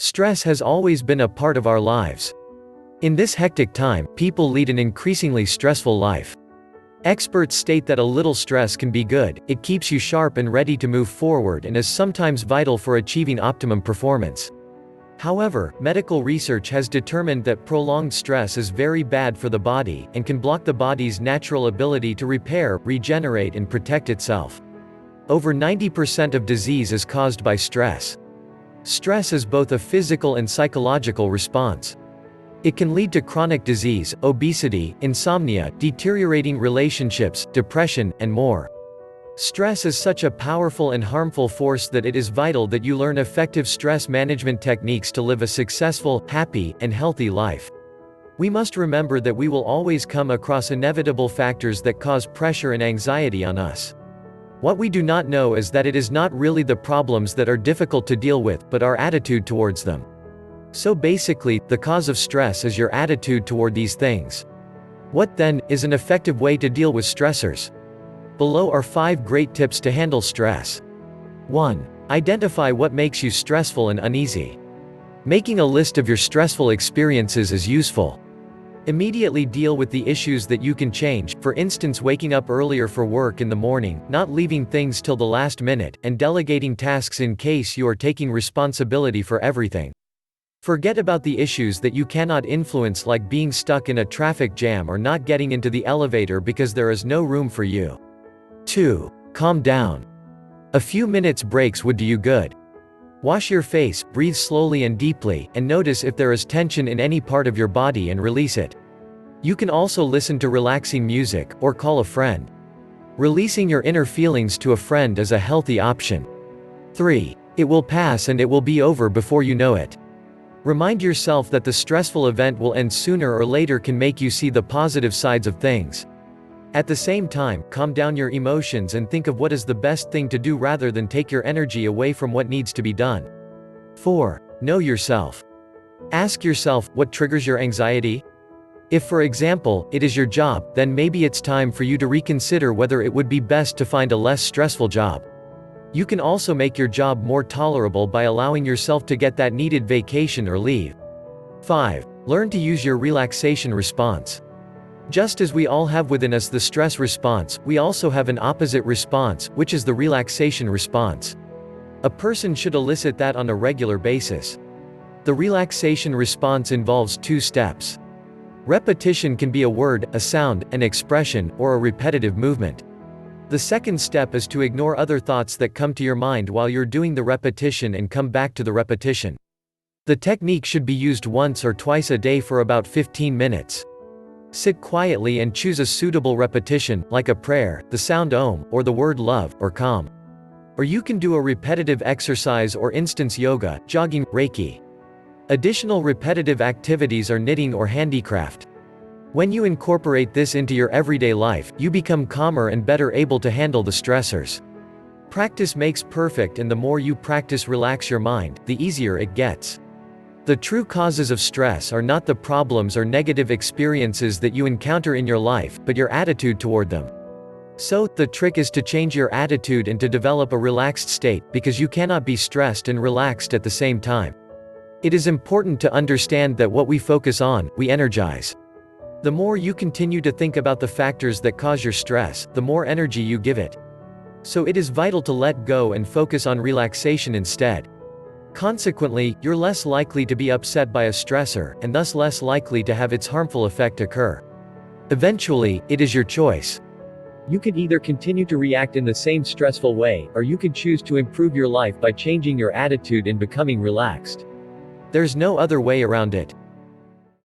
Stress has always been a part of our lives. In this hectic time, people lead an increasingly stressful life. Experts state that a little stress can be good, it keeps you sharp and ready to move forward and is sometimes vital for achieving optimum performance. However, medical research has determined that prolonged stress is very bad for the body, and can block the body's natural ability to repair, regenerate and protect itself. Over 90% of disease is caused by stress. Stress is both a physical and psychological response. It can lead to chronic disease, obesity, insomnia, deteriorating relationships, depression, and more. Stress is such a powerful and harmful force that it is vital that you learn effective stress management techniques to live a successful, happy, and healthy life. We must remember that we will always come across inevitable factors that cause pressure and anxiety on us. What we do not know is that it is not really the problems that are difficult to deal with, but our attitude towards them. So basically, the cause of stress is your attitude toward these things. What then is an effective way to deal with stressors? Below are 5 great tips to handle stress. 1. Identify what makes you stressful and uneasy. Making a list of your stressful experiences is useful. Immediately deal with the issues that you can change, for instance waking up earlier for work in the morning, not leaving things till the last minute, and delegating tasks in case you are taking responsibility for everything. Forget about the issues that you cannot influence, like being stuck in a traffic jam or not getting into the elevator because there is no room for you. 2. Calm down. A few minutes breaks would do you good. Wash your face, breathe slowly and deeply, and notice if there is tension in any part of your body and release it. You can also listen to relaxing music, or call a friend. Releasing your inner feelings to a friend is a healthy option. 3. It will pass and it will be over before you know it. Remind yourself that the stressful event will end sooner or later can make you see the positive sides of things. At the same time, calm down your emotions and think of what is the best thing to do rather than take your energy away from what needs to be done. 4. Know yourself. Ask yourself, what triggers your anxiety? If, for example, it is your job, then maybe it's time for you to reconsider whether it would be best to find a less stressful job. You can also make your job more tolerable by allowing yourself to get that needed vacation or leave. 5. Learn to use your relaxation response. Just as we all have within us the stress response, we also have an opposite response, which is the relaxation response. A person should elicit that on a regular basis. The relaxation response involves 2 steps. Repetition can be a word, a sound, an expression, or a repetitive movement. The second step is to ignore other thoughts that come to your mind while you're doing the repetition and come back to the repetition. The technique should be used once or twice a day for about 15 minutes. Sit quietly and choose a suitable repetition, like a prayer, the sound Om, or the word love, or calm. Or you can do a repetitive exercise or instance yoga, jogging, Reiki. Additional repetitive activities are knitting or handicraft. When you incorporate this into your everyday life, you become calmer and better able to handle the stressors. Practice makes perfect, and the more you practice relax your mind, the easier it gets. The true causes of stress are not the problems or negative experiences that you encounter in your life, but your attitude toward them. So, the trick is to change your attitude and to develop a relaxed state, because you cannot be stressed and relaxed at the same time. It is important to understand that what we focus on, we energize. The more you continue to think about the factors that cause your stress, the more energy you give it. So it is vital to let go and focus on relaxation instead. Consequently, you're less likely to be upset by a stressor, and thus less likely to have its harmful effect occur. Eventually, it is your choice. You can either continue to react in the same stressful way, or you can choose to improve your life by changing your attitude and becoming relaxed. There's no other way around it.